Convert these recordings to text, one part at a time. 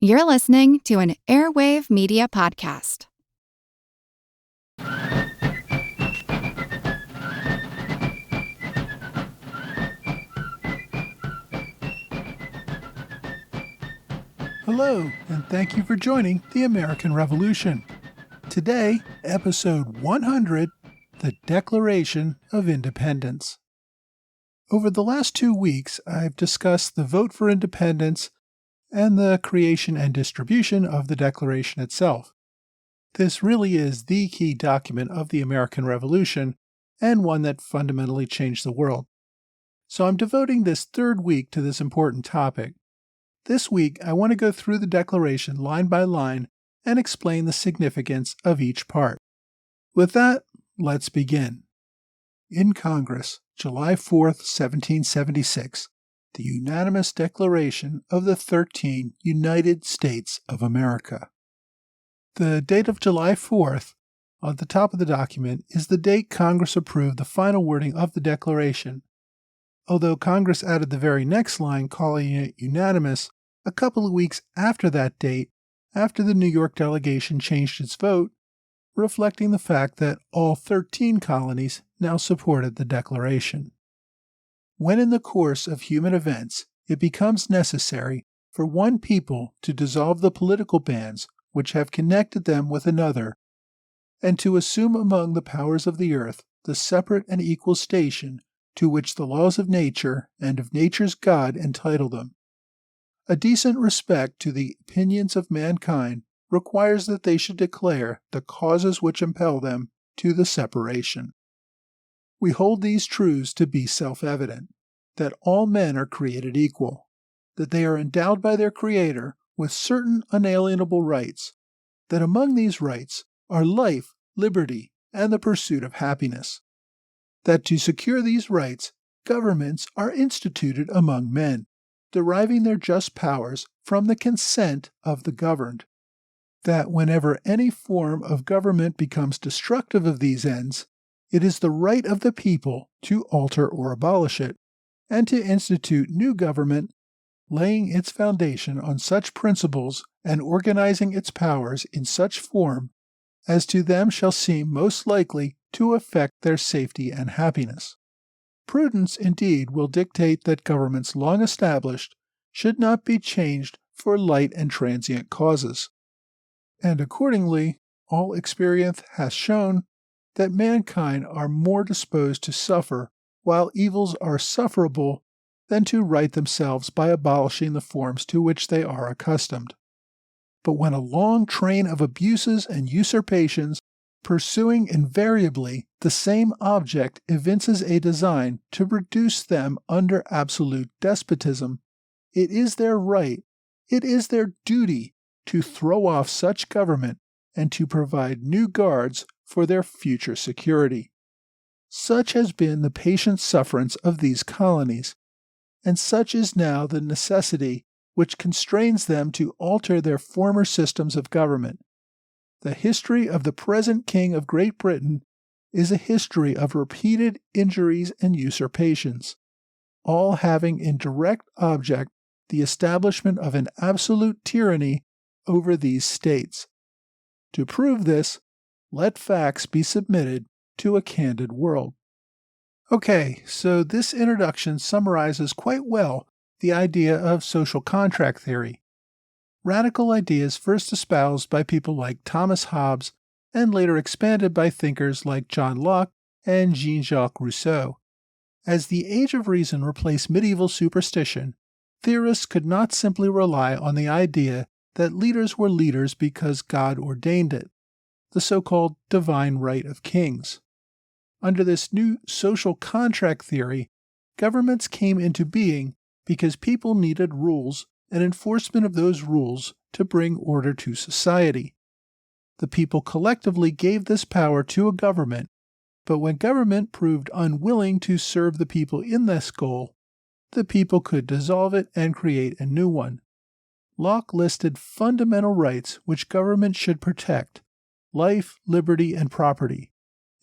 You're listening to an Airwave Media Podcast. Hello, and thank you for joining the American Revolution. Today, episode 100, The Declaration of Independence. Over the last 2 weeks, I've discussed the vote for independence and the creation and distribution of the Declaration itself. This really is the key document of the American Revolution and one that fundamentally changed the world. So I'm devoting this third week to this important topic. This week, I want to go through the Declaration line by line and explain the significance of each part. With that, let's begin. In Congress, July 4th, 1776, the unanimous declaration of the 13 United States of America. The date of July 4th, on the top of the document, is the date Congress approved the final wording of the Declaration. Although Congress added the very next line calling it unanimous a couple of weeks after that date, after the New York delegation changed its vote, reflecting the fact that all 13 colonies now supported the Declaration. When in the course of human events it becomes necessary for one people to dissolve the political bands which have connected them with another, and to assume among the powers of the earth the separate and equal station to which the laws of nature and of nature's God entitle them, a decent respect to the opinions of mankind requires that they should declare the causes which impel them to the separation. We hold these truths to be self-evident, that all men are created equal, that they are endowed by their Creator with certain unalienable rights, that among these rights are life, liberty, and the pursuit of happiness, that to secure these rights, governments are instituted among men, deriving their just powers from the consent of the governed, that whenever any form of government becomes destructive of these ends, it is the right of the people to alter or abolish it, and to institute new government, laying its foundation on such principles and organizing its powers in such form as to them shall seem most likely to affect their safety and happiness. Prudence, indeed, will dictate that governments long established should not be changed for light and transient causes. And accordingly, all experience has shown that mankind are more disposed to suffer while evils are sufferable than to right themselves by abolishing the forms to which they are accustomed. But when a long train of abuses and usurpations, pursuing invariably the same object, evinces a design to reduce them under absolute despotism, it is their right, it is their duty to throw off such government and to provide new guards for their future security. Such has been the patient sufferance of these colonies, and such is now the necessity which constrains them to alter their former systems of government. The history of the present King of Great Britain is a history of repeated injuries and usurpations, all having in direct object the establishment of an absolute tyranny over these states. To prove this, let facts be submitted to a candid world. Okay, so this introduction summarizes quite well the idea of social contract theory. Radical ideas first espoused by people like Thomas Hobbes and later expanded by thinkers like John Locke and Jean-Jacques Rousseau. As the Age of Reason replaced medieval superstition, theorists could not simply rely on the idea that leaders were leaders because God ordained it, the so-called divine right of kings. Under this new social contract theory, governments came into being because people needed rules and enforcement of those rules to bring order to society. The people collectively gave this power to a government, but when government proved unwilling to serve the people in this goal, the people could dissolve it and create a new one. Locke listed fundamental rights which government should protect: life, liberty, and property.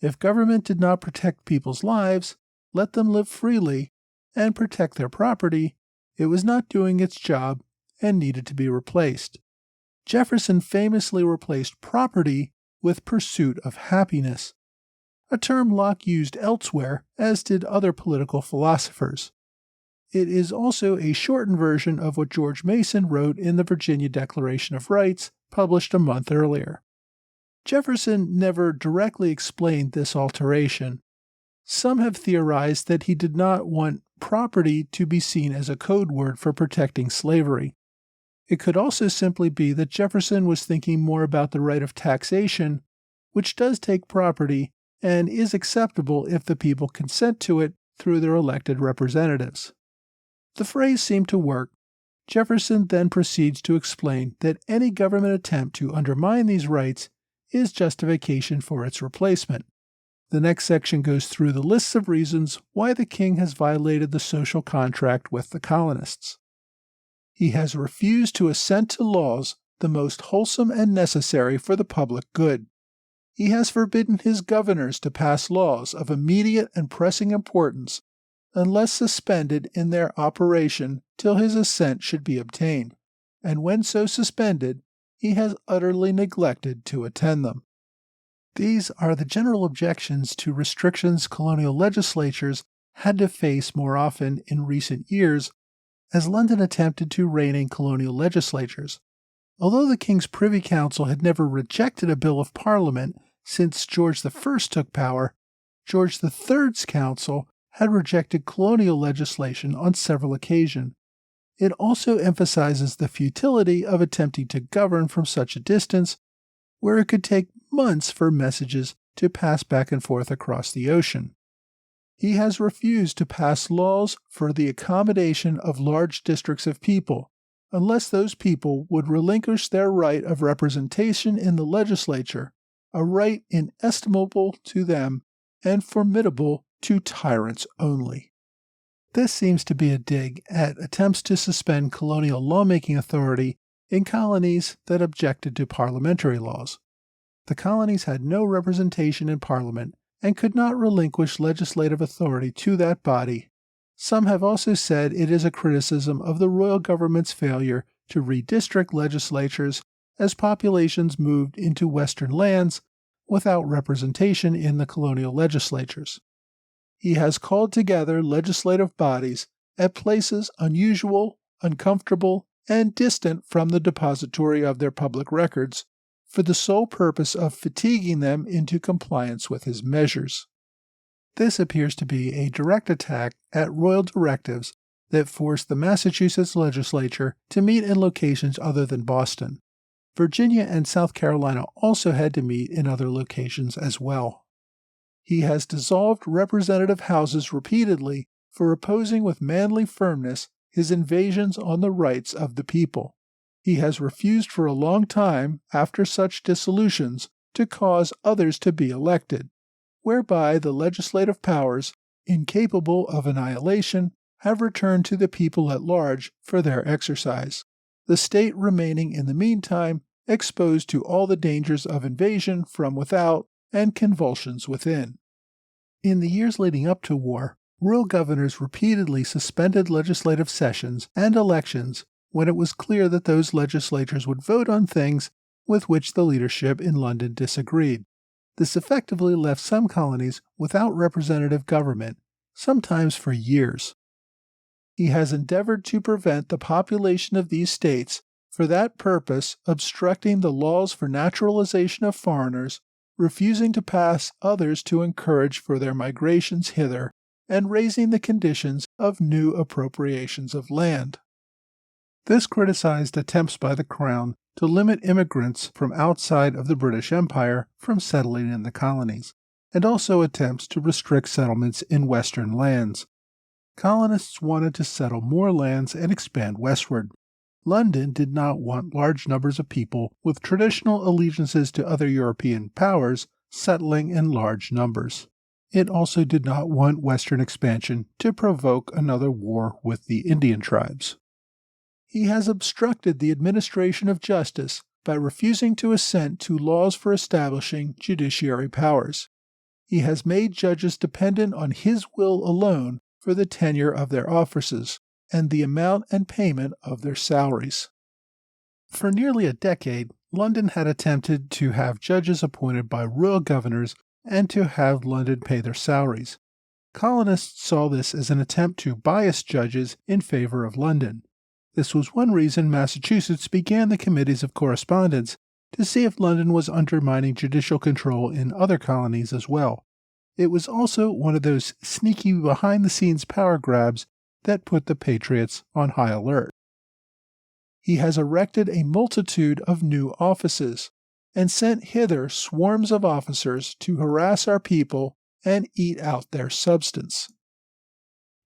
If government did not protect people's lives, let them live freely, and protect their property, it was not doing its job and needed to be replaced. Jefferson famously replaced property with pursuit of happiness, a term Locke used elsewhere, as did other political philosophers. It is also a shortened version of what George Mason wrote in the Virginia Declaration of Rights, published a month earlier. Jefferson never directly explained this alteration. Some have theorized that he did not want property to be seen as a code word for protecting slavery. It could also simply be that Jefferson was thinking more about the right of taxation, which does take property and is acceptable if the people consent to it through their elected representatives. The phrase seemed to work. Jefferson then proceeds to explain that any government attempt to undermine these rights is justification for its replacement. The next section goes through the lists of reasons why the king has violated the social contract with the colonists. He has refused to assent to laws the most wholesome and necessary for the public good. He has forbidden his governors to pass laws of immediate and pressing importance unless suspended in their operation till his assent should be obtained, and when so suspended, he has utterly neglected to attend them. These are the general objections to restrictions colonial legislatures had to face more often in recent years as London attempted to rein in colonial legislatures. Although the King's Privy Council had never rejected a bill of Parliament since George I took power, George III's council had rejected colonial legislation on several occasions. It also emphasizes the futility of attempting to govern from such a distance, where it could take months for messages to pass back and forth across the ocean. He has refused to pass laws for the accommodation of large districts of people, unless those people would relinquish their right of representation in the legislature, a right inestimable to them and formidable to tyrants only. This seems to be a dig at attempts to suspend colonial lawmaking authority in colonies that objected to parliamentary laws. The colonies had no representation in Parliament and could not relinquish legislative authority to that body. Some have also said it is a criticism of the royal government's failure to redistrict legislatures as populations moved into western lands without representation in the colonial legislatures. He has called together legislative bodies at places unusual, uncomfortable, and distant from the depository of their public records, for the sole purpose of fatiguing them into compliance with his measures. This appears to be a direct attack at royal directives that forced the Massachusetts legislature to meet in locations other than Boston. Virginia and South Carolina also had to meet in other locations as well. He has dissolved representative houses repeatedly for opposing with manly firmness his invasions on the rights of the people. He has refused for a long time, after such dissolutions, to cause others to be elected, whereby the legislative powers, incapable of annihilation, have returned to the people at large for their exercise, the state remaining in the meantime exposed to all the dangers of invasion from without and convulsions within. In the years leading up to war, royal governors repeatedly suspended legislative sessions and elections when it was clear that those legislatures would vote on things with which the leadership in London disagreed. This effectively left some colonies without representative government, sometimes for years. He has endeavored to prevent the population of these states, for that purpose obstructing the laws for naturalization of foreigners, refusing to pass others to encourage for their migrations hither, and raising the conditions of new appropriations of land. This criticized attempts by the Crown to limit immigrants from outside of the British Empire from settling in the colonies, and also attempts to restrict settlements in western lands. Colonists wanted to settle more lands and expand westward. London did not want large numbers of people with traditional allegiances to other European powers settling in large numbers. It also did not want western expansion to provoke another war with the Indian tribes. He has obstructed the administration of justice by refusing to assent to laws for establishing judiciary powers. He has made judges dependent on his will alone for the tenure of their offices and the amount and payment of their salaries. For nearly a decade, London had attempted to have judges appointed by royal governors and to have London pay their salaries. Colonists saw this as an attempt to bias judges in favor of London. This was one reason Massachusetts began the Committees of Correspondence to see if London was undermining judicial control in other colonies as well. It was also one of those sneaky behind-the-scenes power grabs that put the Patriots on high alert. He has erected a multitude of new offices, and sent hither swarms of officers to harass our people and eat out their substance.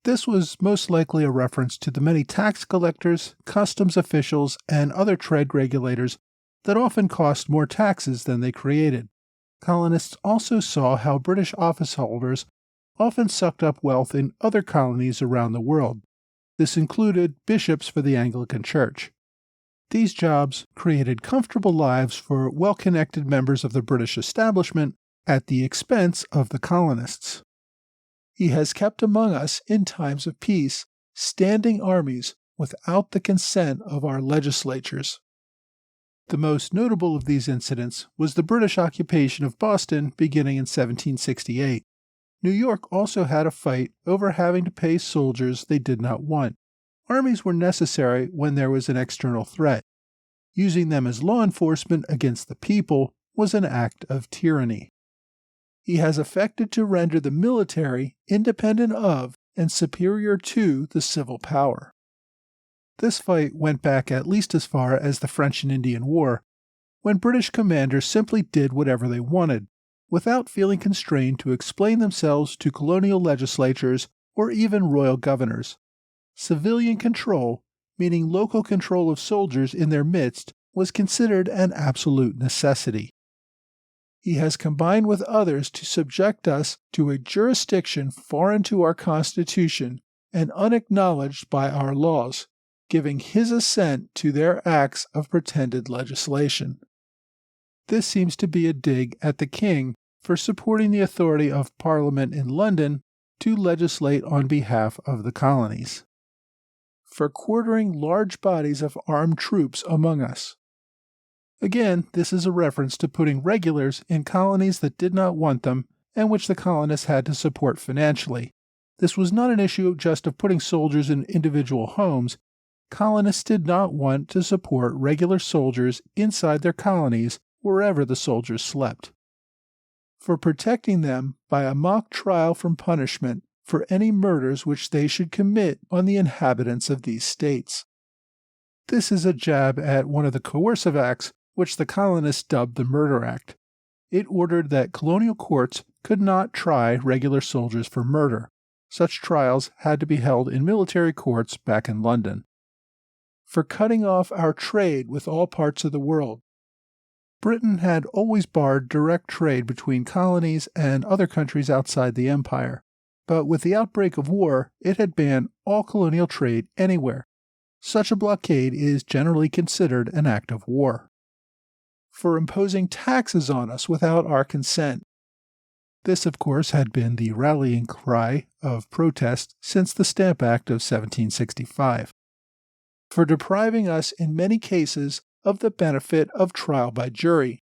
This was most likely a reference to the many tax collectors, customs officials, and other trade regulators that often cost more taxes than they created. Colonists also saw how British office holders often sucked up wealth in other colonies around the world. This included bishops for the Anglican Church. These jobs created comfortable lives for well-connected members of the British establishment at the expense of the colonists. He has kept among us in times of peace standing armies without the consent of our legislatures. The most notable of these incidents was the British occupation of Boston beginning in 1768. New York also had a fight over having to pay soldiers they did not want. Armies were necessary when there was an external threat. Using them as law enforcement against the people was an act of tyranny. He has affected to render the military independent of and superior to the civil power. This fight went back at least as far as the French and Indian War, when British commanders simply did whatever they wanted, without feeling constrained to explain themselves to colonial legislatures or even royal governors. Civilian control, meaning local control of soldiers in their midst, was considered an absolute necessity. He has combined with others to subject us to a jurisdiction foreign to our Constitution and unacknowledged by our laws, giving his assent to their acts of pretended legislation. This seems to be a dig at the king for supporting the authority of Parliament in London to legislate on behalf of the colonies, for quartering large bodies of armed troops among us. Again, this is a reference to putting regulars in colonies that did not want them and which the colonists had to support financially. This was not an issue just of putting soldiers in individual homes. Colonists did not want to support regular soldiers inside their colonies wherever the soldiers slept. For protecting them by a mock trial from punishment for any murders which they should commit on the inhabitants of these states. This is a jab at one of the coercive acts which the colonists dubbed the Murder Act. It ordered that colonial courts could not try regular soldiers for murder. Such trials had to be held in military courts back in London. For cutting off our trade with all parts of the world. Britain had always barred direct trade between colonies and other countries outside the empire, but with the outbreak of war, it had banned all colonial trade anywhere. Such a blockade is generally considered an act of war. For imposing taxes on us without our consent. This, of course, had been the rallying cry of protest since the Stamp Act of 1765. For depriving us in many cases of the benefit of trial by jury.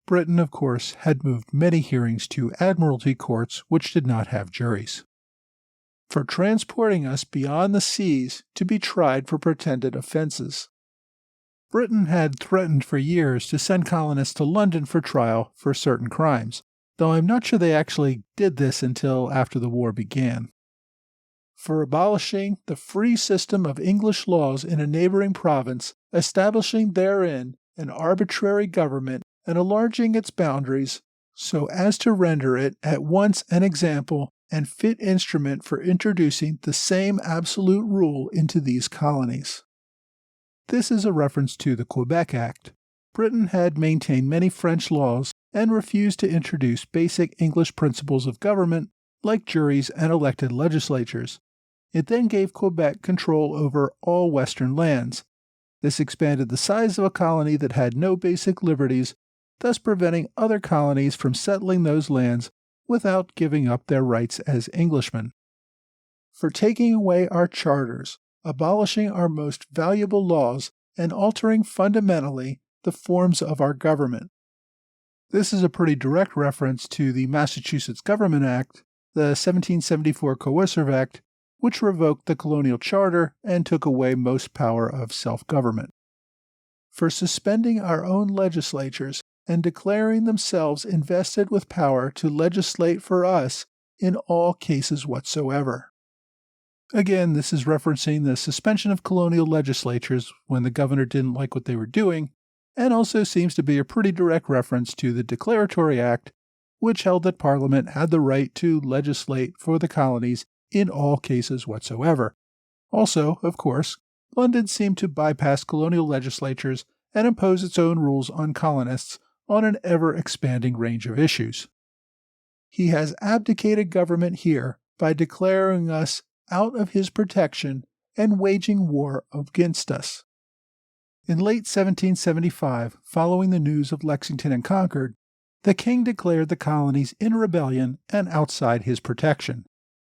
Britain, of course, had moved many hearings to admiralty courts which did not have juries. For transporting us beyond the seas to be tried for pretended offenses. Britain had threatened for years to send colonists to London for trial for certain crimes, though I'm not sure they actually did this until after the war began. For abolishing the free system of English laws in a neighboring province, establishing therein an arbitrary government and enlarging its boundaries so as to render it at once an example and fit instrument for introducing the same absolute rule into these colonies. This is a reference to the Quebec Act. Britain had maintained many French laws and refused to introduce basic English principles of government like juries and elected legislatures. It then gave Quebec control over all Western lands. This expanded the size of a colony that had no basic liberties, thus preventing other colonies from settling those lands without giving up their rights as Englishmen. For taking away our charters, abolishing our most valuable laws, and altering fundamentally the forms of our government. This is a pretty direct reference to the Massachusetts Government Act, the 1774 Coercive Act, which revoked the colonial charter and took away most power of self-government. For suspending our own legislatures and declaring themselves invested with power to legislate for us in all cases whatsoever. Again, this is referencing the suspension of colonial legislatures when the governor didn't like what they were doing, and also seems to be a pretty direct reference to the Declaratory Act, which held that Parliament had the right to legislate for the colonies in all cases whatsoever. Also, of course, London seemed to bypass colonial legislatures and impose its own rules on colonists on an ever-expanding range of issues. He has abdicated government here by declaring us out of his protection and waging war against us. In late 1775, following the news of Lexington and Concord, the king declared the colonies in rebellion and outside his protection.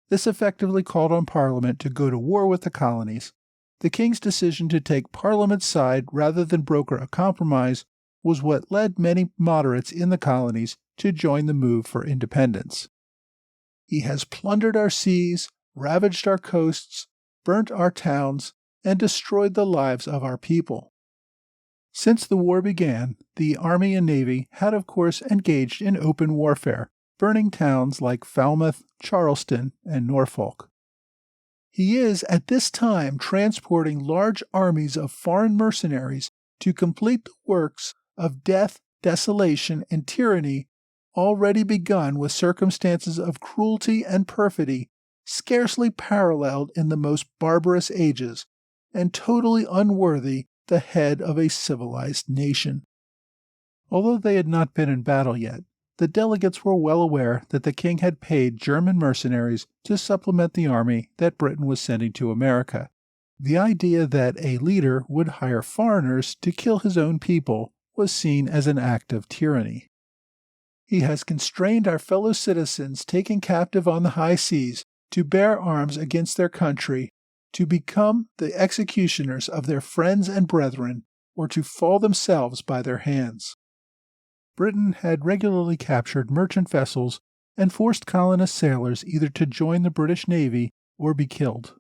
This effectively called on Parliament to go to war with the colonies. The king's decision to take Parliament's side rather than broker a compromise was what led many moderates in the colonies to join the move for independence. He has plundered our seas, ravaged our coasts, burnt our towns, and destroyed the lives of our people. Since the war began, the Army and Navy had of course engaged in open warfare, burning towns like Falmouth, Charleston, and Norfolk. He is at this time transporting large armies of foreign mercenaries to complete the works of death, desolation, and tyranny already begun with circumstances of cruelty and perfidy scarcely paralleled in the most barbarous ages, and totally unworthy the head of a civilized nation. Although they had not been in battle yet, the delegates were well aware that the king had paid German mercenaries to supplement the army that Britain was sending to America. The idea that a leader would hire foreigners to kill his own people was seen as an act of tyranny. He has constrained our fellow citizens taken captive on the high seas to bear arms against their country, to become the executioners of their friends and brethren, or to fall themselves by their hands. Britain had regularly captured merchant vessels and forced colonist sailors either to join the British Navy or be killed.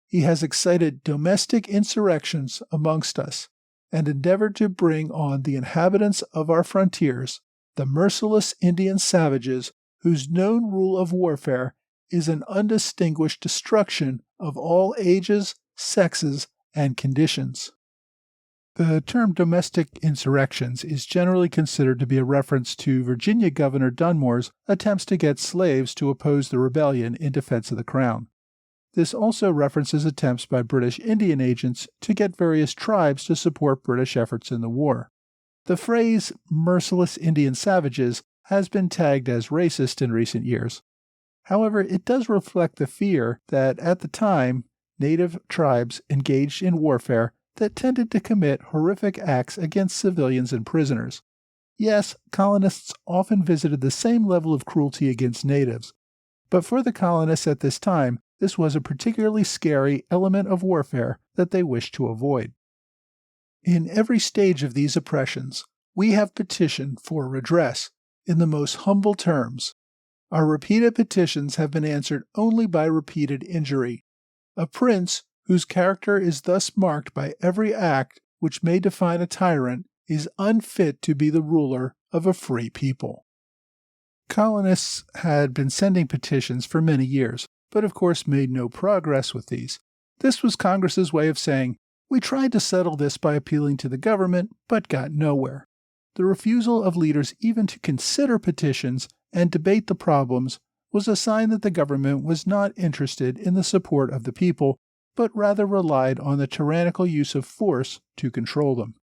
He has excited domestic insurrections amongst us, and endeavored to bring on the inhabitants of our frontiers, the merciless Indian savages whose known rule of warfare is an undistinguished destruction of all ages, sexes, and conditions. The term domestic insurrections is generally considered to be a reference to Virginia Governor Dunmore's attempts to get slaves to oppose the rebellion in defense of the crown. This also references attempts by British Indian agents to get various tribes to support British efforts in the war. The phrase merciless Indian savages has been tagged as racist in recent years. However, it does reflect the fear that at the time, native tribes engaged in warfare that tended to commit horrific acts against civilians and prisoners. Yes, colonists often visited the same level of cruelty against natives, but for the colonists at this time, this was a particularly scary element of warfare that they wished to avoid. In every stage of these oppressions, we have petitioned for redress in the most humble terms. Our repeated petitions have been answered only by repeated injury. A prince whose character is thus marked by every act which may define a tyrant is unfit to be the ruler of a free people. Colonists had been sending petitions for many years, but of course made no progress with these. This was Congress's way of saying, "We tried to settle this by appealing to the government, but got nowhere." The refusal of leaders even to consider petitions and debate the problems was a sign that the government was not interested in the support of the people, but rather relied on the tyrannical use of force to control them.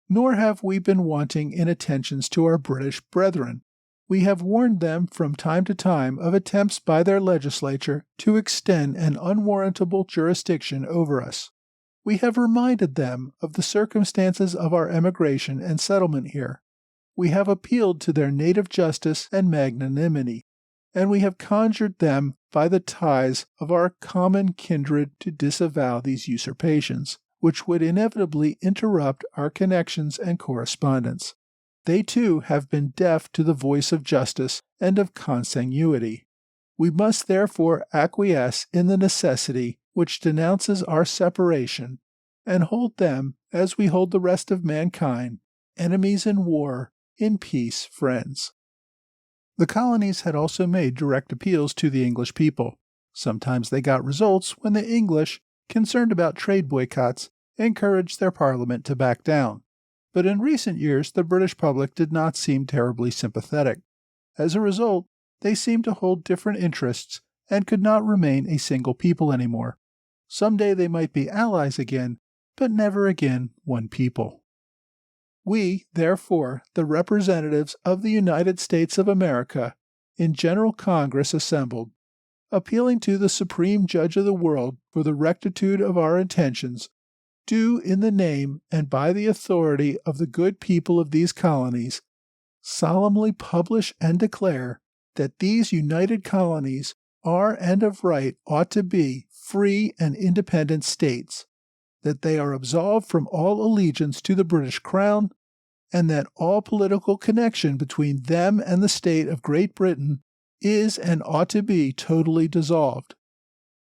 Nor have we been wanting in attentions to our British brethren. We have warned them from time to time of attempts by their legislature to extend an unwarrantable jurisdiction over us. We have reminded them of the circumstances of our emigration and settlement here. We have appealed to their native justice and magnanimity, and we have conjured them by the ties of our common kindred to disavow these usurpations, which would inevitably interrupt our connections and correspondence. They too have been deaf to the voice of justice and of consanguinity. We must therefore acquiesce in the necessity which denounces our separation, and hold them, as we hold the rest of mankind, enemies in war, in peace friends. The colonies had also made direct appeals to the English people. Sometimes they got results when the English, concerned about trade boycotts, encouraged their parliament to back down. But in recent years, the British public did not seem terribly sympathetic. As a result, they seemed to hold different interests and could not remain a single people anymore. Someday they might be allies again, but never again one people. We, therefore, the representatives of the United States of America, in General Congress assembled, appealing to the Supreme Judge of the world for the rectitude of our intentions, do in the name and by the authority of the good people of these colonies solemnly publish and declare that these united colonies are and of right ought to be free and independent states, that they are absolved from all allegiance to the British Crown, and that all political connection between them and the state of Great Britain is and ought to be totally dissolved,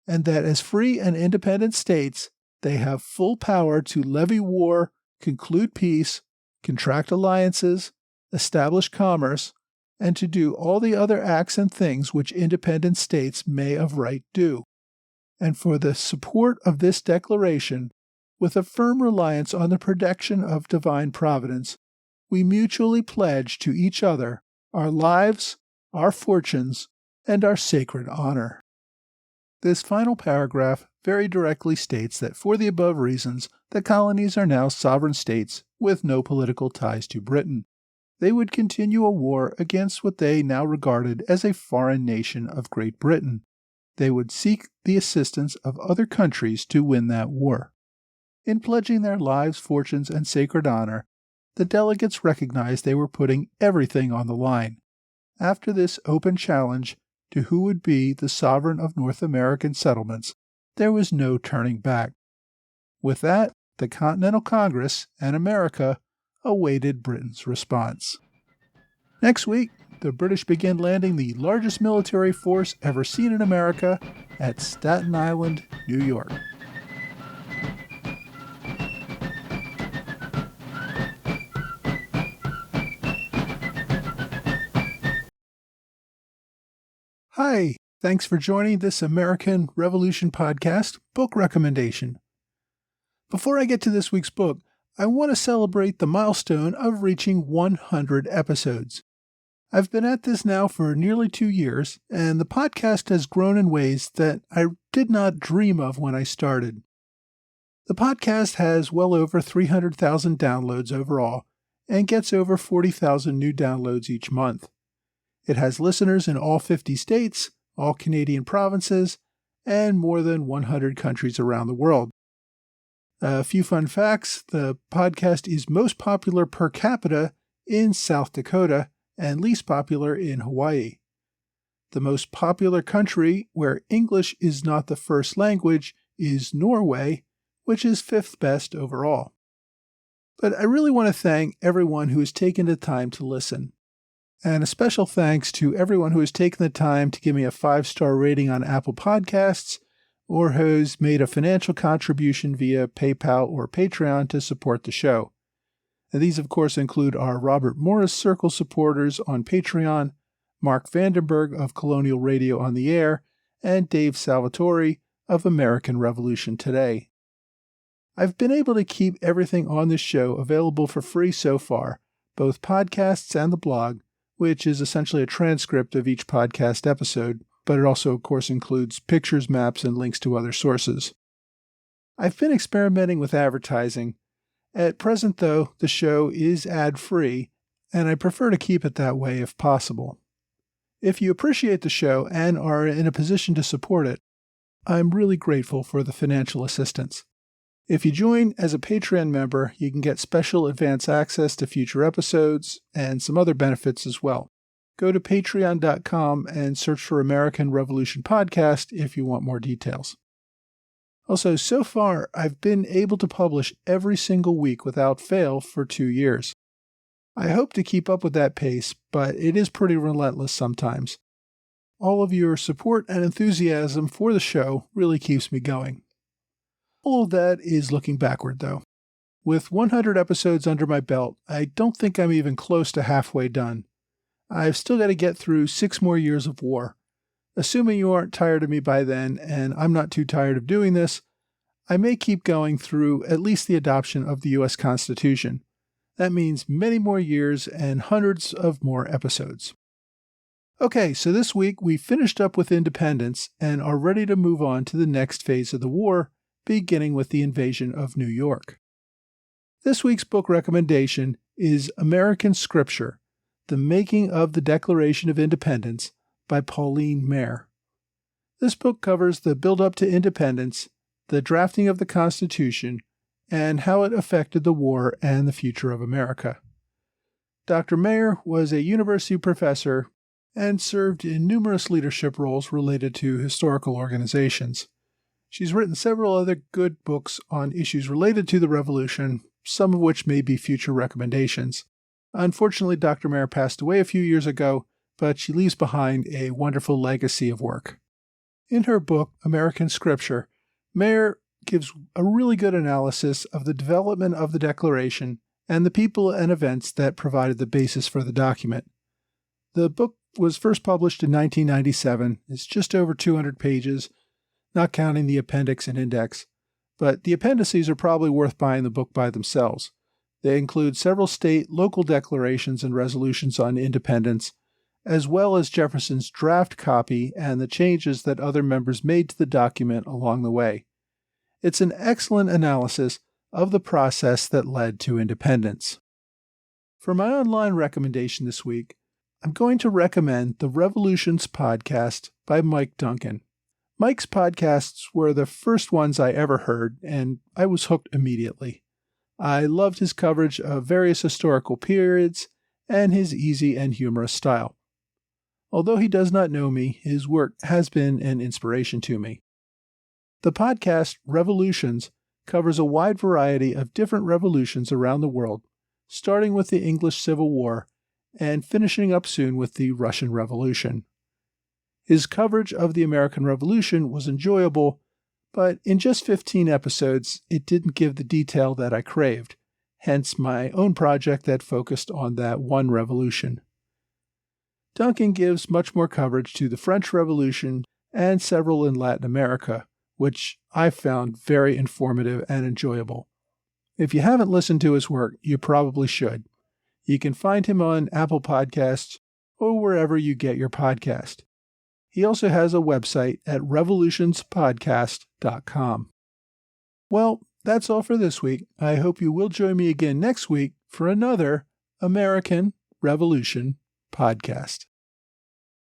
and that as free and independent states they have full power to levy war, conclude peace, contract alliances, establish commerce, and to do all the other acts and things which independent states may of right do. And for the support of this declaration, with a firm reliance on the protection of divine providence, we mutually pledge to each other our lives, our fortunes, and our sacred honor. This final paragraph very directly states that for the above reasons, the colonies are now sovereign states with no political ties to Britain. They would continue a war against what they now regarded as a foreign nation of Great Britain. They would seek the assistance of other countries to win that war. In pledging their lives, fortunes, and sacred honor, the delegates recognized they were putting everything on the line. After this open challenge to who would be the sovereign of North American settlements, there was no turning back. With that, the Continental Congress and America awaited Britain's response. Next week, the British began landing the largest military force ever seen in America at Staten Island, New York. Hi, thanks for joining this American Revolution podcast book recommendation. Before I get to this week's book, I want to celebrate the milestone of reaching 100 episodes. I've been at this now for nearly 2 years, and the podcast has grown in ways that I did not dream of when I started. The podcast has well over 300,000 downloads overall, and gets over 40,000 new downloads each month. It has listeners in all 50 states, all Canadian provinces, and more than 100 countries around the world. A few fun facts: the podcast is most popular per capita in South Dakota and least popular in Hawaii. The most popular country where English is not the first language is Norway, which is 5th best overall. But I really want to thank everyone who has taken the time to listen. And a special thanks to everyone who has taken the time to give me a 5-star rating on Apple Podcasts or has made a financial contribution via PayPal or Patreon to support the show. And these, of course, include our Robert Morris Circle supporters on Patreon, Mark Vandenberg of Colonial Radio on the Air, and Dave Salvatore of American Revolution Today. I've been able to keep everything on this show available for free so far, both podcasts and the blog, which is essentially a transcript of each podcast episode, but it also, of course, includes pictures, maps, and links to other sources. I've been experimenting with advertising. At present, though, the show is ad-free, and I prefer to keep it that way if possible. If you appreciate the show and are in a position to support it, I'm really grateful for the financial assistance. If you join as a Patreon member, you can get special advance access to future episodes and some other benefits as well. Go to patreon.com and search for American Revolution Podcast if you want more details. Also, so far, I've been able to publish every single week without fail for 2 years. I hope to keep up with that pace, but it is pretty relentless sometimes. All of your support and enthusiasm for the show really keeps me going. All of that is looking backward, though. With 100 episodes under my belt, I don't think I'm even close to halfway done. I've still got to get through 6 more years of war. Assuming you aren't tired of me by then, and I'm not too tired of doing this, I may keep going through at least the adoption of the U.S. Constitution. That means many more years and hundreds of more episodes. Okay, so this week we finished up with independence and are ready to move on to the next phase of the war, beginning with the invasion of New York. This week's book recommendation is American Scripture, The Making of the Declaration of Independence by Pauline Maier. This book covers the build-up to independence, the drafting of the Constitution, and how it affected the war and the future of America. Dr. Maier was a university professor and served in numerous leadership roles related to historical organizations. She's written several other good books on issues related to the Revolution, some of which may be future recommendations. Unfortunately, Dr. Maier passed away a few years ago, but she leaves behind a wonderful legacy of work. In her book, American Scripture, Maier gives a really good analysis of the development of the Declaration and the people and events that provided the basis for the document. The book was first published in 1997. It's just over 200 pages, not counting the appendix and index, but the appendices are probably worth buying the book by themselves. They include several state, local declarations and resolutions on independence, as well as Jefferson's draft copy and the changes that other members made to the document along the way. It's an excellent analysis of the process that led to independence. For my online recommendation this week, I'm going to recommend the Revolutions podcast by Mike Duncan. Mike's podcasts were the first ones I ever heard, and I was hooked immediately. I loved his coverage of various historical periods and his easy and humorous style. Although he does not know me, his work has been an inspiration to me. The podcast Revolutions covers a wide variety of different revolutions around the world, starting with the English Civil War and finishing up soon with the Russian Revolution. His coverage of the American Revolution was enjoyable, but in just 15 episodes, it didn't give the detail that I craved, hence my own project that focused on that one revolution. Duncan gives much more coverage to the French Revolution and several in Latin America, which I found very informative and enjoyable. If you haven't listened to his work, you probably should. You can find him on Apple Podcasts or wherever you get your podcast. He also has a website at revolutionspodcast.com. Well, that's all for this week. I hope you will join me again next week for another American Revolution podcast.